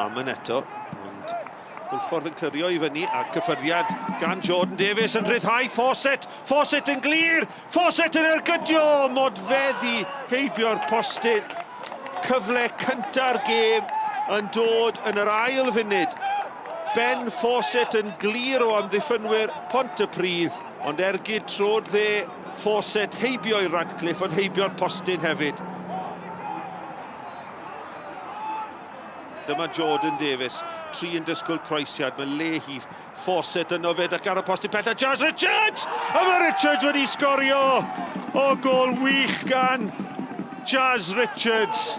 Arman eto, ond Hwlffordd yn clirio I fyny a cyffyriad gan Jordan Davies yn rhyddhau Fawcett yn glir, Fawcett yn ergydio, modfeddi heibio'r postyn. Cyfle cynta'r gêm yn dod yn yr ail funud. Ben Fawcett yn glir o amddiffynwyr Pontypridd, ond ergyd trod dde Fawcett heibio I Radcliffe ond heibio'r postyn hefyd. Dyma Jordan Davies, 3 yn disgwyl croesiad, mae le hi Fawcett yn ofed ac ar y postyn pellach, Jazz Richards! A mae Richards wedi sgorio o gol wych gan Jazz Richards.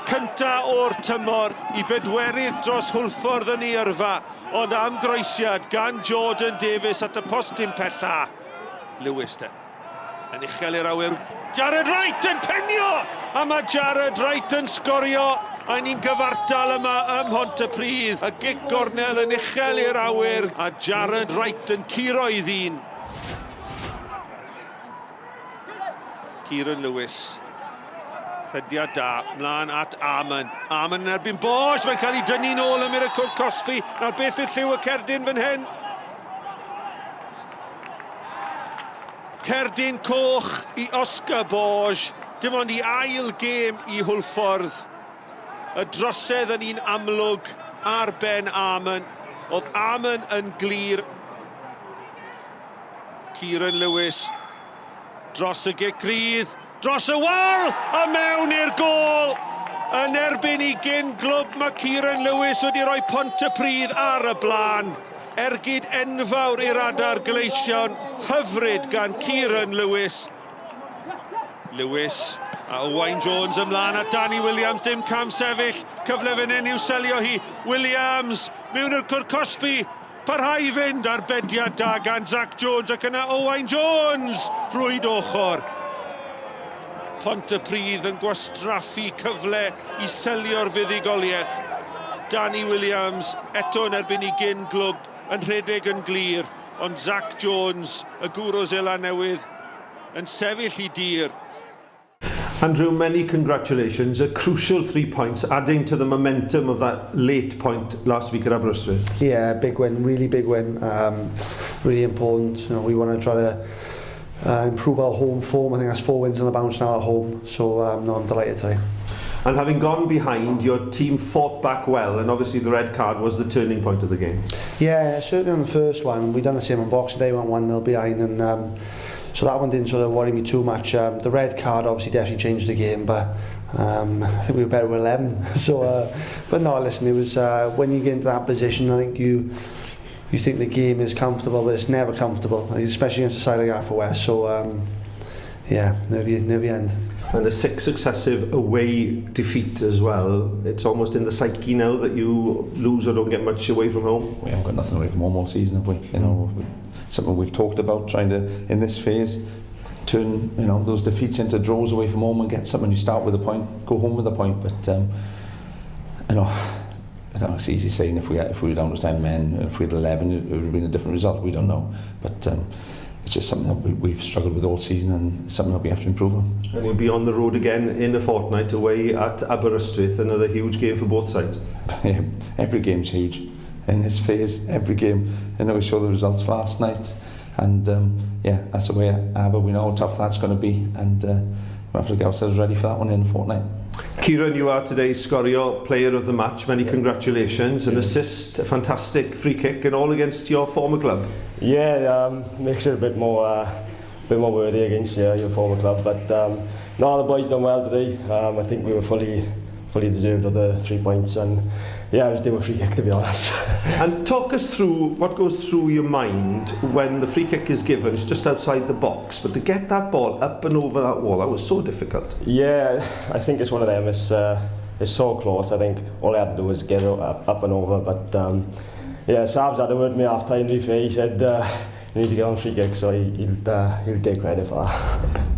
Cynta o'r tymor I bedwerydd dros Hwlffordd yn ei yrfa, ond am groesiad gan Jordan Davies at y postyn pella. Lewis te, yn uchel i'r awyr. Jared Wright yn penio! A mae Jared Wright yn sgorio. A ni'n gyfartal yma ym Pontypridd. A gic gornel yn uchel i'r awyr. A Jared Wright yn curo I ddyn. Kieran Lewis. Rhediad da, mlaen at Arman. Arman yn erbyn Bosch, mae'n cael ei dynnu nôl y Miracle Cosby. Nawr beth yw lliw y cerdyn fan hyn? Cerdyn coch I Oscar Bosch. Dim ond I ail gêm I Hwlffordd. Y drosedd yn un amlwg ar ben Arman. Oedd Arman yn glir. Kieran Lewis dros y gic rydd. Dros y wal a mewn i'r gol. Yn erbyn I gyn glwb mae Kieran Lewis wedi rhoi Pontypridd ar y blaen. Ergyd enfawr i'r adar gleision. Hyfryd gan Kieran Lewis. Lewis a Owain Jones ymlaen at Danny Williams, dim cam sefyll. Cyfle fan hyn i'w selio hi. Williams mewn i'r cwr Cosby. Parhau I fynd ar bediad da gan Zach Jones ac yna Owain Jones. Rwyd ochr. Pontypridd yn gwastraffu cyfle I selio'r fuddugoliaeth. Danny Williams eto yn erbyn I gyn glwb yn rhedeg yn glir, ond Zach Jones, y gwr o Zela newydd, yn sefyll I dir. Andrew, many congratulations. A crucial 3 points, adding to the momentum of that late point last week at Aberystwyth. Yeah, big win, really big win. Really important. You know, we want to try to improve our home form. I think that's 4 wins on the bounce now at home, so no, I'm delighted today. And having gone behind, your team fought back well, and obviously the red card was the turning point of the game. Yeah, certainly on the first one. We done the same on Boxing Day, went 1-0 behind, and so that one didn't sort of worry me too much. The red card obviously definitely changed the game, but I think we were better with 11. So, but no, listen, it was when you get into that position, I think you think the game is comfortable, but it's never comfortable, especially against a side like Haverfordwest. So, yeah, nervy end. And a 6 successive away defeat as well. It's almost in the psyche now that you lose or don't get much away from home. We haven't got nothing away from home all season, have we? You know, something we've talked about, trying to, in this phase, turn those defeats into draws away from home and get something. You start with a point, go home with a point. But I don't know, it's easy saying if we were down to 10 men, if we had 11, it would have been a different result. We don't know, but it's just something that we've struggled with all season, and something that we have to improve on. And you'll be on the road again in a fortnight away at Aberystwyth, another huge game for both sides. Every game's huge in this phase. Every game. I know we saw the results last night, and yeah, that's the way Aber. We know how tough that's going to be, and we have to get ourselves ready for that one in a fortnight. Kieran, you are today's Sgorio Player of the Match. Many congratulations. An assist, a fantastic free kick, and all against your former club. Yeah, makes it a bit more worthy against your former club. But no, the boys done well today. I think we were fully deserved of the 3 points, and yeah, I was due a free kick, to be honest. And talk us through what goes through your mind when the free kick is given. It's just outside the box, but to get that ball up and over that wall, that was so difficult. Yeah, I think it's one of them. It's so close. I think all I had to do was get it up and over. But yeah, Sabs had a word with me after time. He said you need to get on free kick, so he'll take credit for that.